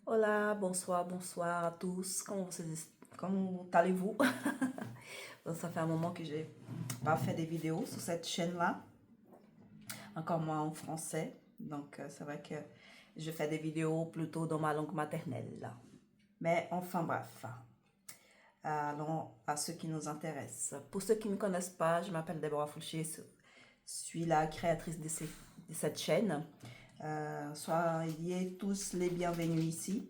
Hola, bonsoir, bonsoir à tous. Comment allez-vous? Bon, ça fait un moment que j'ai pas fait des vidéos sur cette chaîne-là, encore moins en français. Donc, c'est vrai que je fais des vidéos plutôt dans ma langue maternelle. Mais enfin, bref, allons à ce qui nous intéresse. Pour ceux qui ne me connaissent pas, je m'appelle Deborah Fouché, je suis la créatrice de cette chaîne. Soyez tous les bienvenus ici.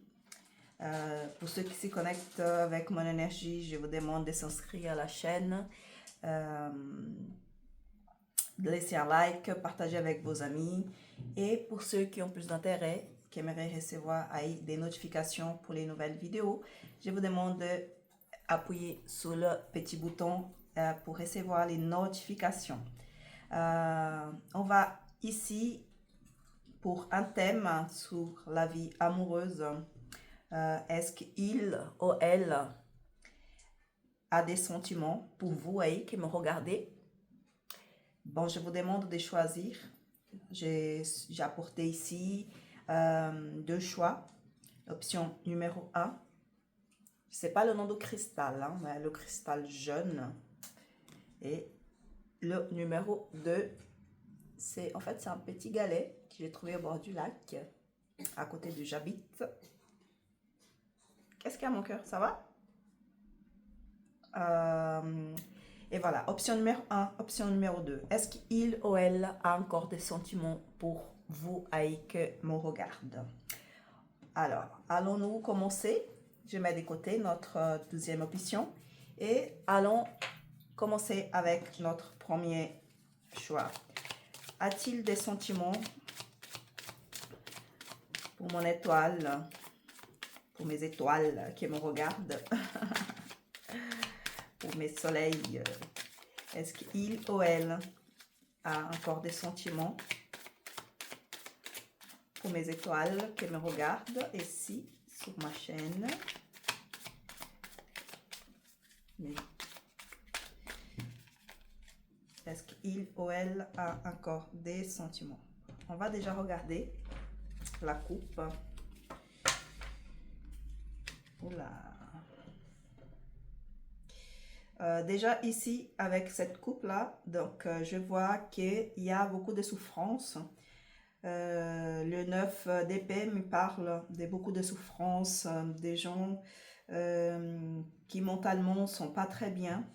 Pour ceux qui se connectent avec mon énergie, je vous demande de s'inscrire à la chaîne, de laisser un like, partager avec vos amis. Et pour ceux qui ont plus d'intérêt, qui aimeraient recevoir des notifications pour les nouvelles vidéos, je vous demande d'appuyer sur le petit bouton pour recevoir les notifications. On va ici pour un thème sur la vie amoureuse. Est-ce qu'il ou elle a des sentiments pour vous qui me regardez? Bon, je vous demande de choisir. J'ai apporté ici deux choix. Option numéro 1, c'est pas le nom de cristal, hein, mais le cristal jaune. Et le numéro 2, c'est un petit galet que j'ai trouvé au bord du lac, à côté d'où j'habite. Qu'est-ce qu'il y a, mon cœur? Ça va? Et voilà, option numéro 1, option numéro 2. Est-ce qu'il ou elle a encore des sentiments pour vous que me regarde? Alors, allons-nous commencer? Je mets de côté notre deuxième option et allons commencer avec notre premier choix. A-t-il des sentiments pour mon étoile, pour mes étoiles qui me regardent? Pour mes soleils, est-ce qu'il ou elle a encore des sentiments pour mes étoiles qui me regardent ici sur ma chaîne? Est-ce qu'il ou elle a encore des sentiments? On va déjà regarder la coupe. Oula. Déjà ici avec cette coupe là, donc je vois qu'il y a beaucoup de souffrance. Le 9 d'épée me parle de beaucoup de souffrance, des gens qui mentalement sont pas très bien,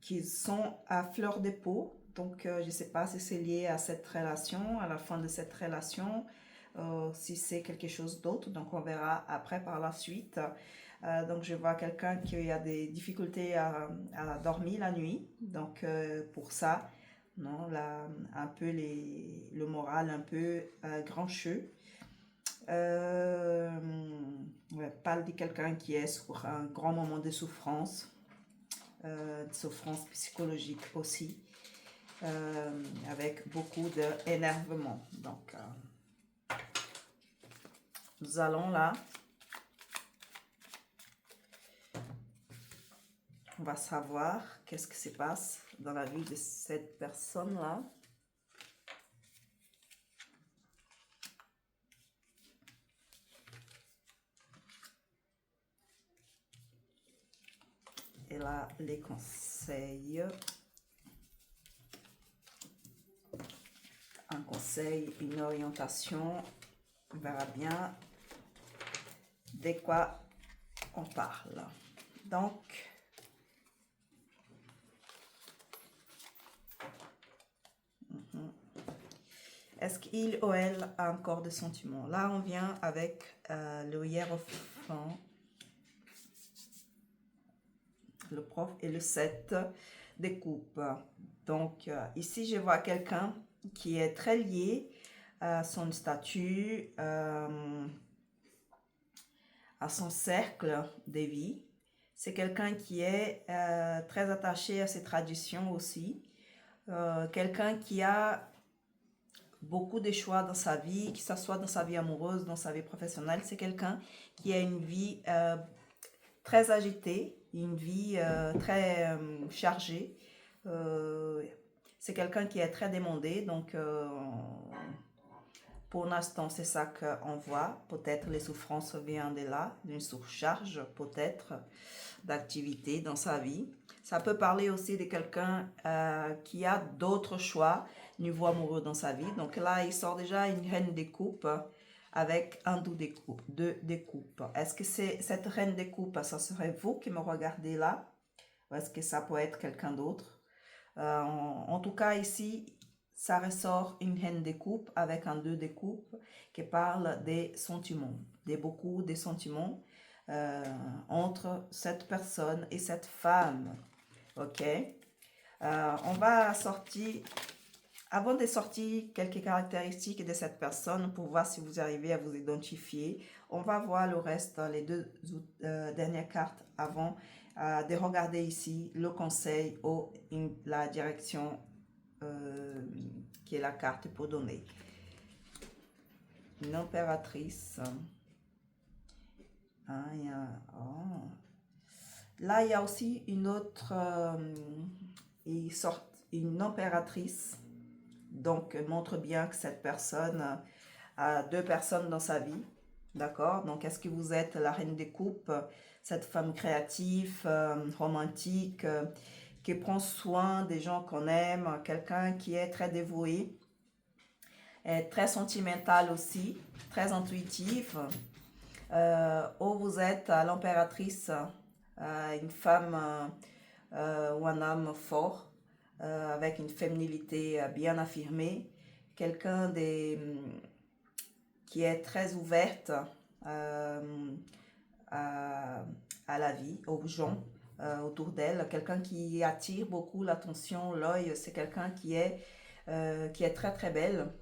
qui sont à fleur de peau. Donc je ne sais pas si c'est lié à cette relation, à la fin de cette relation, si c'est quelque chose d'autre. Donc on verra après par la suite. Donc je vois quelqu'un qui a des difficultés à dormir la nuit. Donc pour ça, non, là, un peu le moral un peu grincheux. Ouais, parle de quelqu'un qui est sur un grand moment de souffrance psychologique aussi, avec beaucoup d'énervement. Donc, nous allons là. On va savoir qu'est-ce qui se passe dans la vie de cette personne-là. Et là, les conseils. Un conseil, une orientation. On verra bien de quoi on parle. Donc, est-ce qu'il ou elle a encore des sentiments? Là, on vient avec le hiérophant, le prof et le 7 des coupes. Donc, ici, je vois quelqu'un qui est très lié à son statut, à son cercle de vie. C'est quelqu'un qui est très attaché à ses traditions aussi. Quelqu'un qui a beaucoup de choix dans sa vie, que ce soit dans sa vie amoureuse, dans sa vie professionnelle. C'est quelqu'un qui a une vie très agitée, une vie très chargée. C'est quelqu'un qui est très demandé, donc Pour l'instant, c'est ça qu'on voit. Peut-être les souffrances viennent de là, d'une surcharge, peut-être, d'activité dans sa vie. Ça peut parler aussi de quelqu'un qui a d'autres choix niveau amoureux dans sa vie. Donc là, il sort déjà une reine des coupes avec un deux des coupes. Est-ce que c'est cette reine des coupes, ça serait vous qui me regardez là? Ou est-ce que ça peut être quelqu'un d'autre? En tout cas, ici, ça ressort une reine des coupes avec un deux des coupes qui parle des sentiments, beaucoup de sentiments entre cette personne et cette femme. Ok? On va sortir, avant de sortir quelques caractéristiques de cette personne pour voir si vous arrivez à vous identifier. On va voir le reste, les deux dernières cartes avant de regarder ici le conseil ou la direction qui est la carte pour donner. Une impératrice. Là, il y a aussi une autre, une impératrice. Donc, montre bien que cette personne a deux personnes dans sa vie. D'accord? Donc, est-ce que vous êtes la reine des coupes, cette femme créative, romantique, qui prend soin des gens qu'on aime, quelqu'un qui est très dévoué, est très sentimental aussi, très intuitive, ou vous êtes l'impératrice, une femme ou un homme fort, avec une féminilité bien affirmée, quelqu'un qui est très ouverte à la vie, aux gens autour d'elle, quelqu'un qui attire beaucoup l'attention, l'œil, c'est quelqu'un qui est très très belle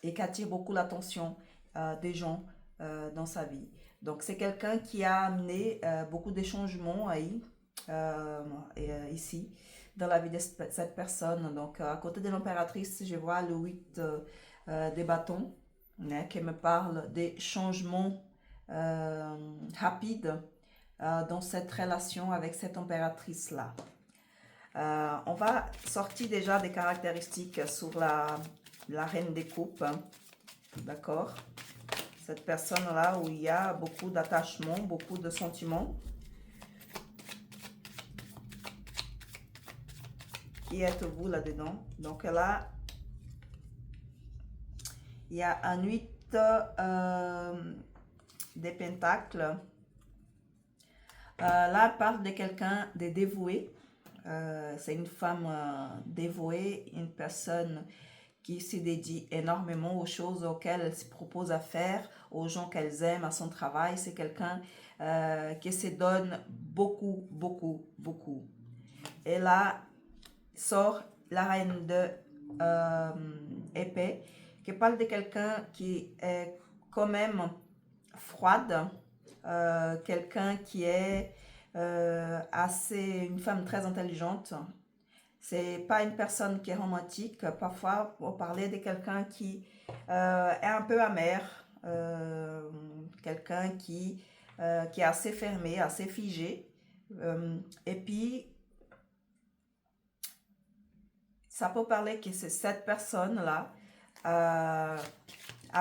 et qui attire beaucoup l'attention des gens dans sa vie. Donc c'est quelqu'un qui a amené beaucoup de changements ici dans la vie de cette personne. Donc à côté de l'impératrice, je vois le 8 des bâtons qui me parle des changements rapides dans cette relation avec cette impératrice-là. On va sortir déjà des caractéristiques sur la reine des coupes, d'accord? Cette personne-là où il y a beaucoup d'attachement, beaucoup de sentiments. Qui êtes-vous là-dedans? Donc là, il y a un 8 des pentacles. Là, elle parle de quelqu'un de dévoué. C'est une femme dévouée, une personne qui se dédie énormément aux choses auxquelles elle se propose à faire, aux gens qu'elle aime, à son travail. C'est quelqu'un qui se donne beaucoup, beaucoup, beaucoup. Et là, sort la reine de épée, qui parle de quelqu'un qui est quand même froide, quelqu'un qui est une femme très intelligente. C'est pas une personne qui est romantique. Parfois, on parlait de quelqu'un qui est un peu amer, quelqu'un qui est assez fermé, assez figé. Et puis, ça peut parler que c'est cette personne-là a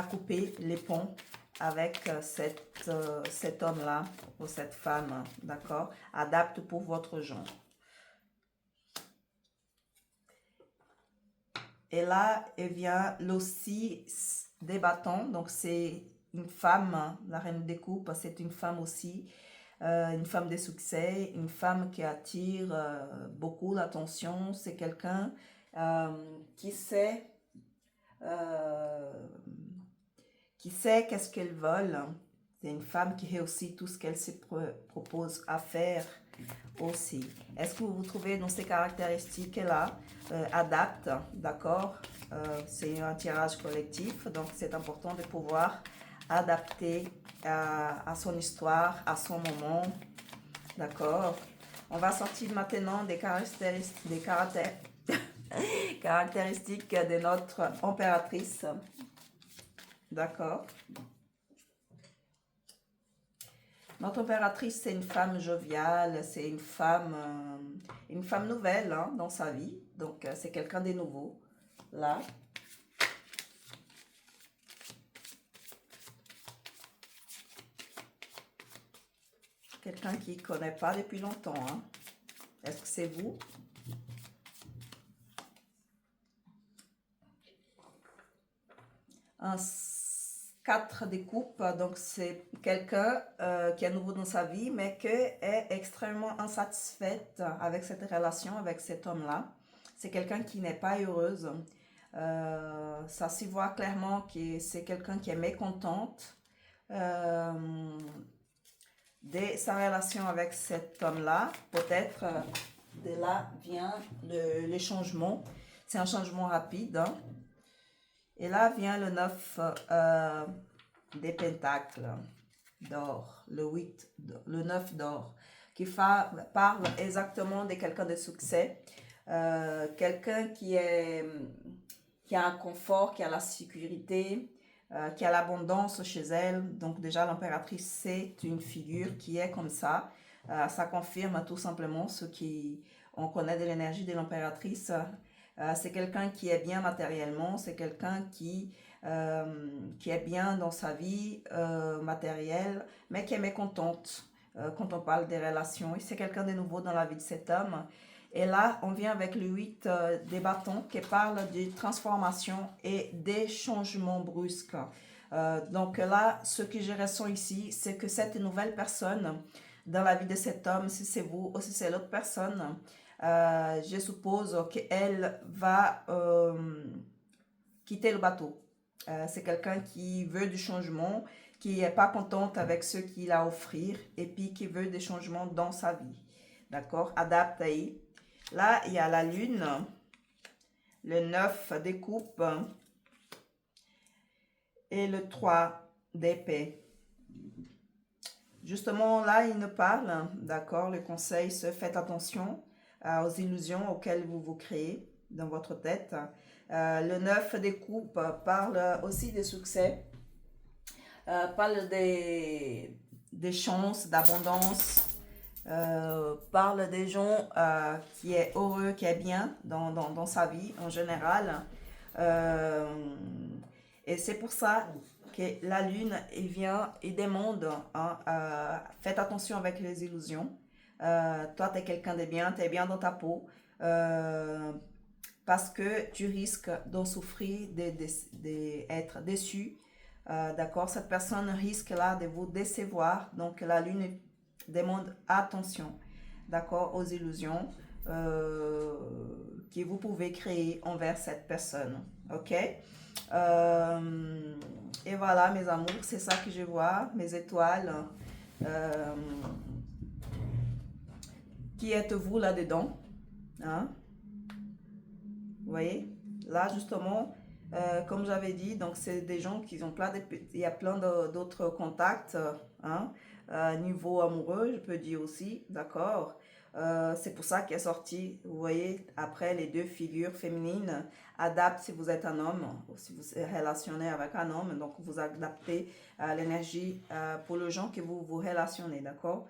coupé les ponts avec cet homme-là ou cette femme, d'accord? Adapte pour votre genre. Et là, il vient le 6 des bâtons. Donc, c'est une femme, la reine des coupes, c'est une femme aussi, une femme de succès, une femme qui attire beaucoup l'attention. C'est quelqu'un qui sait qu'est-ce qu'elle veut. C'est une femme qui réussit tout ce qu'elle se propose à faire aussi. Est-ce que vous vous trouvez dans ces caractéristiques-là? Adapte, d'accord? C'est un tirage collectif, donc c'est important de pouvoir adapter à son histoire, à son moment, d'accord? On va sortir maintenant des caractéristiques de notre impératrice, d'accord? Notre impératrice, c'est une femme joviale, c'est une femme nouvelle dans sa vie. Donc, c'est quelqu'un de nouveau, là. quelqu'un qui ne connaît pas depuis longtemps. Hein. Est-ce que c'est vous? Un 4 de coupe, donc c'est quelqu'un qui est nouveau dans sa vie, mais qui est extrêmement insatisfaite avec cette relation, avec cet homme-là. C'est quelqu'un qui n'est pas heureuse. Ça s'y voit clairement que c'est quelqu'un qui est mécontente de sa relation avec cet homme-là. Peut-être de là vient le changement. C'est un changement rapide. Hein. Et là vient le 9 des pentacles d'or, le 9 d'or, qui parle exactement de quelqu'un de succès, quelqu'un qui a un confort, qui a la sécurité, qui a l'abondance chez elle. Donc déjà l'impératrice, c'est une figure qui est comme ça. Ça confirme tout simplement ce qu'on connaît de l'énergie de l'impératrice. C'est quelqu'un qui est bien matériellement, c'est quelqu'un qui est bien dans sa vie matérielle, mais qui est mécontente quand on parle des relations. Et c'est quelqu'un de nouveau dans la vie de cet homme. Et là, on vient avec le 8 des bâtons qui parle de transformation et des changements brusques. Donc là, ce que je ressens ici, c'est que cette nouvelle personne dans la vie de cet homme, si c'est vous ou si c'est l'autre personne, je suppose qu'elle va quitter le bateau. C'est quelqu'un qui veut du changement, qui n'est pas contente avec ce qu'il a à offrir et puis qui veut des changements dans sa vie. D'accord? Adapté. Là, il y a la lune, le 9 des coupes et le 3 d'épée. Justement, là, il nous parle, d'accord? Le conseil, c'est faites attention aux illusions auxquelles vous vous créez dans votre tête. Le 9 des coupes parle aussi des succès, parle des chances, d'abondance, parle des gens qui est heureux, qui est bien dans sa vie en général. Et c'est pour ça que la lune, il vient, il demande, hein, faites attention avec les illusions. Toi, tu es quelqu'un de bien, tu es bien dans ta peau. Parce que tu risques d'en souffrir, d'être déçu. D'accord? Cette personne risque là de vous décevoir. Donc la lune demande attention, d'accord, aux illusions que vous pouvez créer envers cette personne. Ok? Et voilà, mes amours, c'est ça que je vois, mes étoiles. Qui êtes-vous là-dedans? Hein? Vous voyez? Là, justement, comme j'avais dit, donc c'est des gens qui ont il y a plein d'autres contacts, hein, niveau amoureux, je peux dire aussi, d'accord? C'est pour ça qu'elle est sorti, vous voyez, après les deux figures féminines, adapte si vous êtes un homme, ou si vous êtes relationné avec un homme, donc vous adaptez l'énergie pour les gens que vous vous relationnez, d'accord?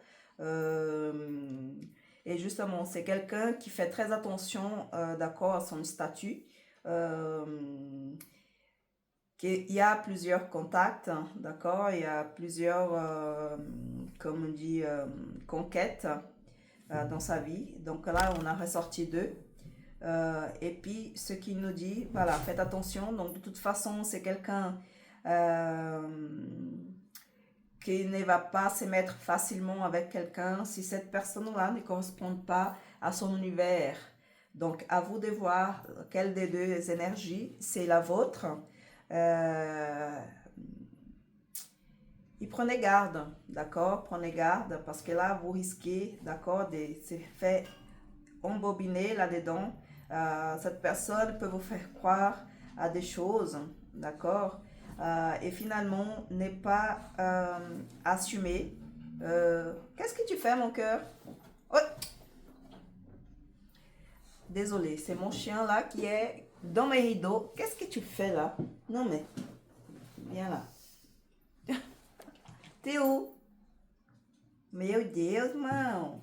Et justement, c'est quelqu'un qui fait très attention, d'accord, à son statut. Il y a plusieurs contacts, hein, d'accord, il y a plusieurs, comme on dit, conquêtes dans sa vie. Donc là, on a ressorti deux. Et puis, ce qui nous dit, voilà, faites attention. Donc, de toute façon, c'est quelqu'un qui ne va pas se mettre facilement avec quelqu'un si cette personne-là ne correspond pas à son univers. Donc, à vous de voir quelle des deux énergies, c'est la vôtre. Et prenez garde, d'accord? Prenez garde parce que là, vous risquez, d'accord, de se faire embobiner là-dedans. Cette personne peut vous faire croire à des choses, d'accord? Et finalement, n'est pas assumé. Qu'est-ce que tu fais, mon cœur? Oh! Désolé, c'est mon chien là qui est dans mes rideaux. Qu'est-ce que tu fais là? Non mais, viens là. T'es où? Meu Deus, mano.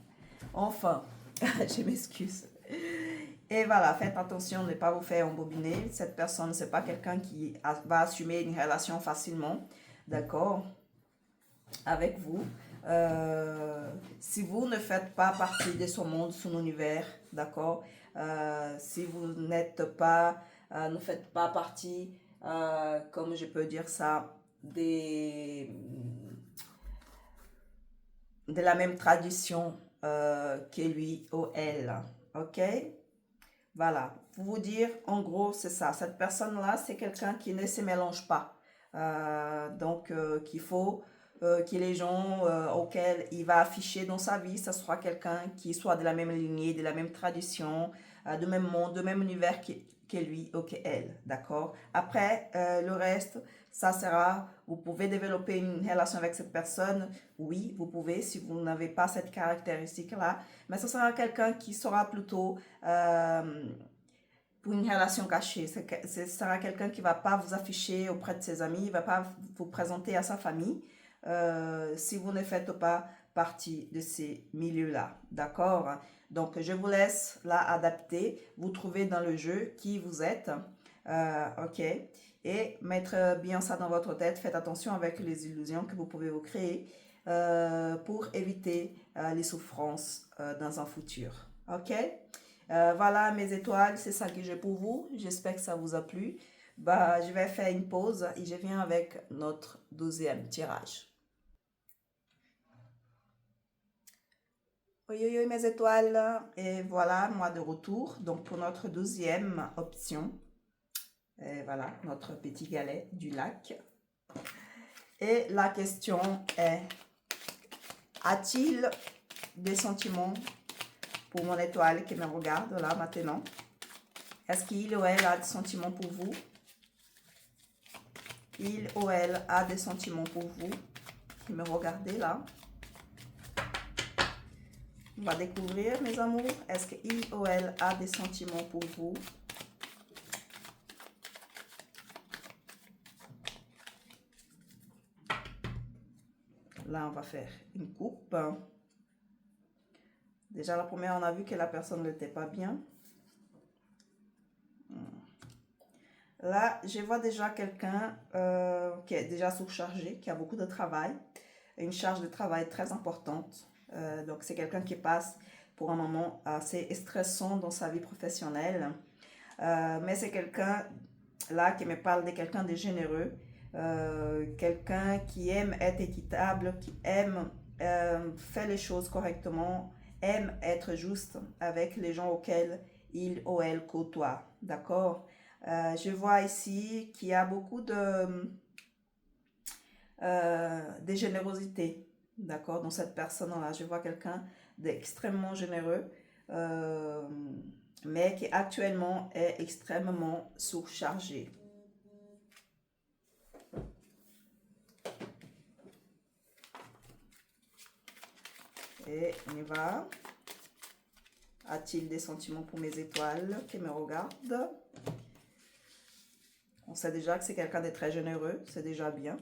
Enfin, je m'excuse. Et voilà, faites attention de ne pas vous faire embobiner. Cette personne, c'est pas quelqu'un qui va assumer une relation facilement, d'accord, avec vous. Si vous ne faites pas partie de son monde, son univers, d'accord? Si vous n'êtes pas, ne faites pas partie, comme je peux dire ça, de la même tradition que lui ou elle, ok? Voilà, pour vous dire, en gros, c'est ça. Cette personne-là, c'est quelqu'un qui ne se mélange pas. Donc, qu'il faut que les gens auxquels il va afficher dans sa vie, ce soit quelqu'un qui soit de la même lignée, de la même tradition, du même monde, du même univers que lui ou qu'elle. D'accord? Après, le reste, ça sera, vous pouvez développer une relation avec cette personne. Oui, vous pouvez, si vous n'avez pas cette caractéristique-là. Mais ce sera quelqu'un qui sera plutôt pour une relation cachée. Ce sera quelqu'un qui ne va pas vous afficher auprès de ses amis, il ne va pas vous présenter à sa famille si vous ne faites pas partie de ces milieux-là. D'accord? Donc, je vous laisse là adapter, vous trouver dans le jeu qui vous êtes. OK? Et mettre bien ça dans votre tête. Faites attention avec les illusions que vous pouvez vous créer pour éviter les souffrances dans un futur. OK? Voilà mes étoiles, c'est ça que j'ai pour vous. J'espère que ça vous a plu. Bah, je vais faire une pause et je viens avec notre 12e tirage. Oui, oui, oui, mes étoiles. Et voilà, moi de retour. Donc, pour notre 12e option. Et voilà, notre petit galet du lac. Et la question est, a-t-il des sentiments pour mon étoile qui me regarde là maintenant? Est-ce qu'il ou elle a des sentiments pour vous? Il ou elle a des sentiments pour vous qui me regardez là? On va découvrir, mes amours. Est-ce qu'il ou elle a des sentiments pour vous? Là, on va faire une coupe. Déjà, la première, on a vu que la personne n'était pas bien. Là, je vois déjà quelqu'un qui est déjà surchargé, qui a beaucoup de travail. Une charge de travail très importante. Donc, c'est quelqu'un qui passe pour un moment assez stressant dans sa vie professionnelle. Mais c'est quelqu'un là qui me parle de quelqu'un de généreux. Quelqu'un qui aime être équitable, qui aime faire les choses correctement, aime être juste avec les gens auxquels il ou elle côtoie. D'accord? Je vois ici qu'il y a beaucoup de générosité, d'accord, dans cette personne-là. Je vois quelqu'un d'extrêmement généreux, mais qui actuellement est extrêmement surchargé. Et on y va. A-t-il des sentiments pour mes étoiles qui me regardent? On sait déjà que c'est quelqu'un de très généreux, c'est déjà bien.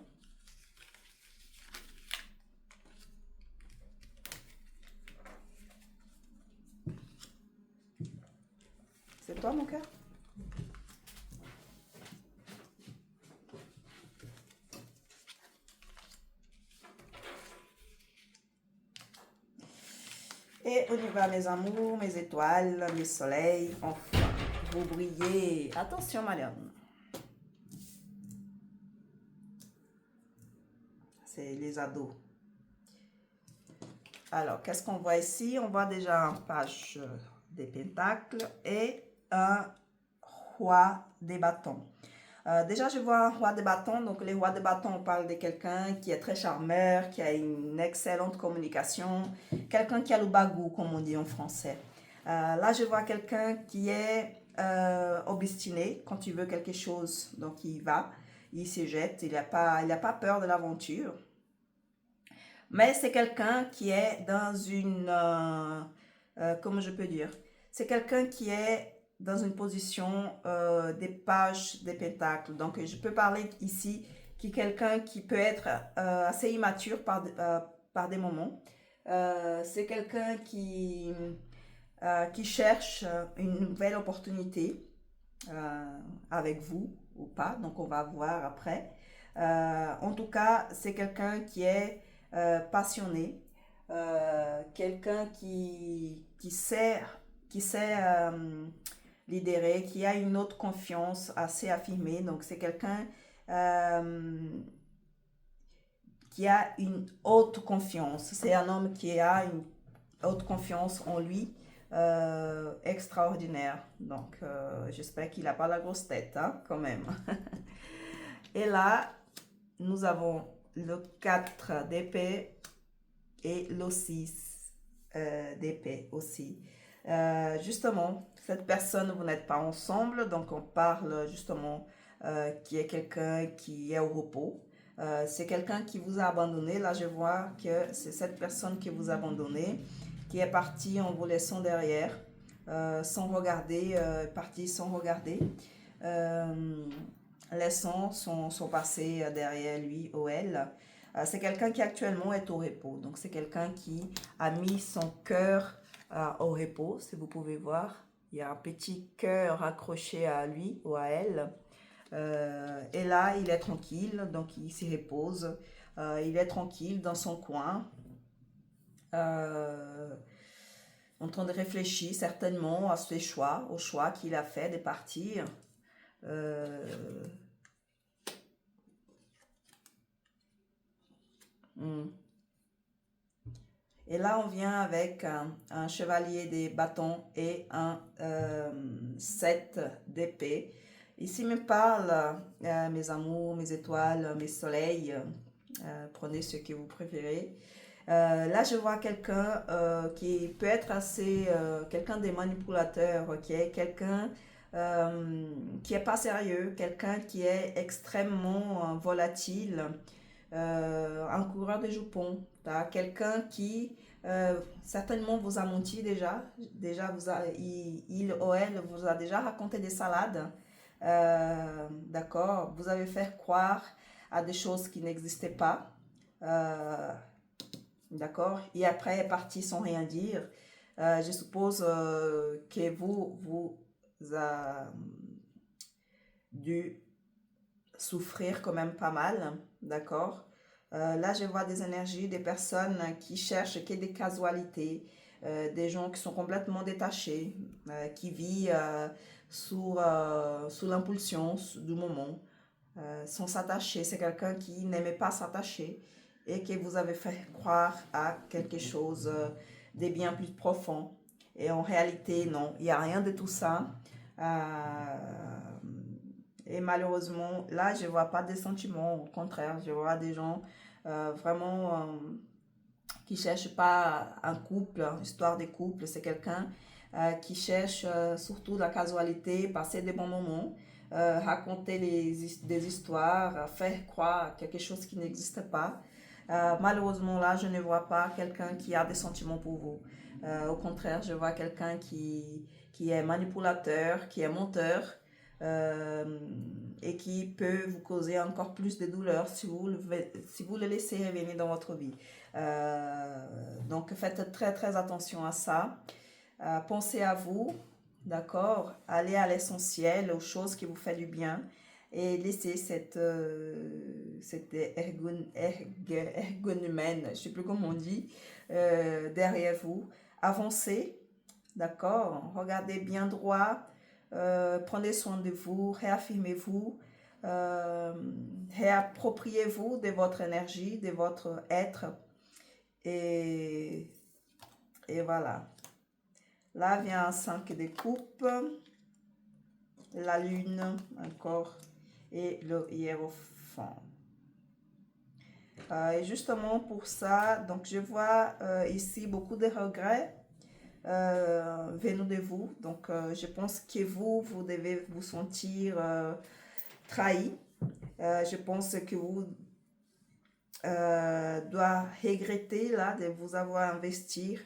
C'est toi, mon cœur? Et on y va, mes amours, mes étoiles, mes soleils. Enfin, vous brillez. Attention, Marianne. C'est les ados. Alors, qu'est-ce qu'on voit ici? On voit déjà un page des pentacles et un roi des bâtons. Déjà, je vois un roi de bâton. Donc, les rois de bâton, on parle de quelqu'un qui est très charmeur, qui a une excellente communication, quelqu'un qui a le bagou, comme on dit en français. Là, je vois quelqu'un qui est obstiné quand il veut quelque chose. Donc, il va, il se jette, il n'a pas peur de l'aventure. Mais c'est quelqu'un qui est dans une... comment je peux dire? C'est quelqu'un qui est dans une position des pages des pentacles. Donc, je peux parler ici qui est quelqu'un qui peut être assez immature par des moments. C'est quelqu'un qui cherche une nouvelle opportunité avec vous ou pas. Donc, on va voir après. En tout cas, c'est quelqu'un qui est passionné, quelqu'un qui sait lidérer, qui a une haute confiance assez affirmée. Donc, c'est quelqu'un qui a une haute confiance. C'est un homme qui a une haute confiance en lui, extraordinaire. Donc, j'espère qu'il n'a pas la grosse tête, hein, quand même. Et là, nous avons le 4 d'épée et le 6 d'épée aussi. Justement, cette personne, vous n'êtes pas ensemble, donc on parle justement qui est quelqu'un qui est au repos. C'est quelqu'un qui vous a abandonné. Là, je vois que c'est cette personne qui vous a abandonné, qui est partie en vous laissant derrière, sans regarder, partie sans regarder, laissant son passé derrière lui ou elle. C'est quelqu'un qui actuellement est au repos. Donc, c'est quelqu'un qui a mis son cœur au repos. Si vous pouvez voir, il y a un petit cœur accroché à lui ou à elle. Et là, il est tranquille, donc il s'y repose. Il est tranquille dans son coin, en train de réfléchir certainement à ses choix, au choix qu'il a fait de partir. Et là, on vient avec un chevalier des bâtons et un 7 d'épée. Ici me parle, mes amours, mes étoiles, mes soleils, prenez ce que vous préférez. Là, je vois quelqu'un qui peut être assez, quelqu'un des manipulateurs, ok, quelqu'un qui est pas sérieux, quelqu'un qui est extrêmement volatile, un coureur de jupons, quelqu'un qui certainement vous a menti déjà il ou elle vous a déjà raconté des salades, d'accord, vous avez fait croire à des choses qui n'existaient pas, d'accord, et après est parti sans rien dire. Je suppose que vous a dû souffrir quand même pas mal, d'accord. Là, je vois des énergies, des personnes qui cherchent que des casualités, des gens qui sont complètement détachés, qui vivent sous l'impulsion du moment, sans s'attacher. C'est quelqu'un qui n'aimait pas s'attacher et que vous avez fait croire à quelque chose de bien plus profond. Et en réalité, non, il n'y a rien de tout ça. Et malheureusement, là, je ne vois pas des sentiments. Au contraire, je vois des gens vraiment qui ne cherchent pas un couple, une histoire de couple. C'est quelqu'un qui cherche surtout la casualité, passer des bons moments, raconter des histoires, faire croire à quelque chose qui n'existe pas. Malheureusement, là, je ne vois pas quelqu'un qui a des sentiments pour vous. Au contraire, je vois quelqu'un qui est manipulateur, qui est menteur, et qui peut vous causer encore plus de douleur si vous le laissez revenir dans votre vie. Donc, faites très, très attention à ça. Pensez à vous, d'accord? Allez à l'essentiel, aux choses qui vous font du bien et laissez cette ergonomène, je ne sais plus comment on dit, derrière vous. Avancez, d'accord? Regardez bien droit, prenez soin de vous, réaffirmez-vous, réappropriez-vous de votre énergie, de votre être et voilà. Là vient un 5 de coupe, la lune encore et le hiérophant. Et justement pour ça, donc je vois ici beaucoup de regrets venant de vous. Donc je pense que vous devez vous sentir trahi. Je pense que vous doit regretter là de vous avoir investi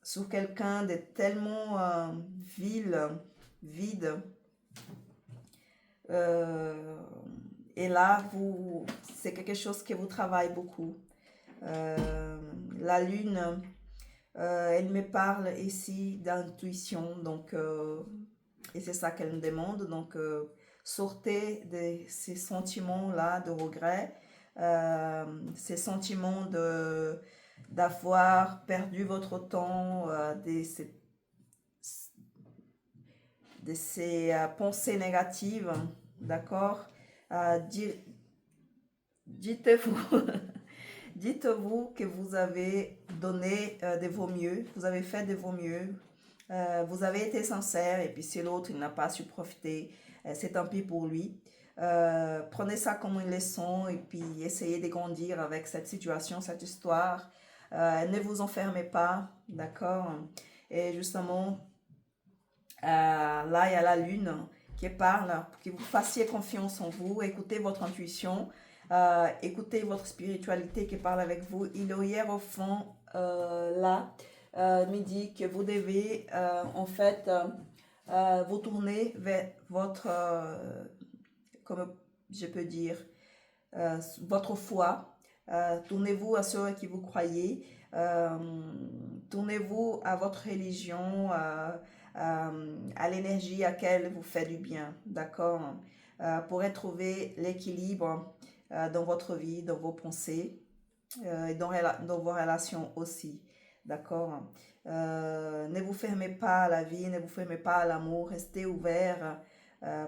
sur quelqu'un de tellement vide. Et là, c'est quelque chose que vous travaillez beaucoup. La lune, elle me parle ici d'intuition, donc, et c'est ça qu'elle me demande. Donc, sortez de ces sentiments-là de regret. ces sentiments d'avoir perdu votre temps, de ces pensées négatives, d'accord? Dites-vous, dites-vous que vous avez donné de vos mieux, vous avez fait de vos mieux, vous avez été sincère, et puis si l'autre il n'a pas su profiter, c'est tant pis pour lui. Prenez ça comme une leçon et puis essayez de grandir avec cette situation, cette histoire. Ne vous enfermez pas, d'accord? Et justement, là, il y a la lune qui parle pour que vous fassiez confiance en vous, écoutez votre intuition, écoutez votre spiritualité qui parle avec vous. Il est hier au fond, là, me dit que vous devez en fait vous tourner vers votre, comme je peux dire, votre foi. Tournez-vous à ceux qui vous croyez. Tournez-vous à votre religion, à l'énergie à laquelle vous fait du bien, d'accord? Pour trouver l'équilibre dans votre vie, dans vos pensées et dans vos relations aussi, d'accord? Ne vous fermez pas à la vie, ne vous fermez pas à l'amour, restez ouvert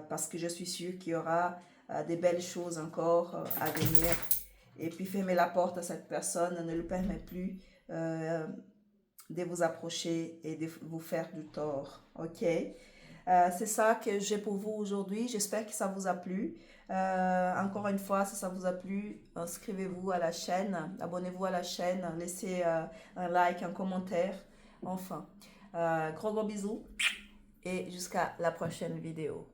parce que je suis sûre qu'il y aura des belles choses encore à venir. Et puis fermez la porte à cette personne, ne lui permet plus de vous approcher et de vous faire du tort, ok? C'est ça que j'ai pour vous aujourd'hui. J'espère que ça vous a plu. Encore une fois, si ça vous a plu, inscrivez-vous à la chaîne, abonnez-vous à la chaîne, laissez un like, un commentaire. Enfin, gros bisous et jusqu'à la prochaine vidéo.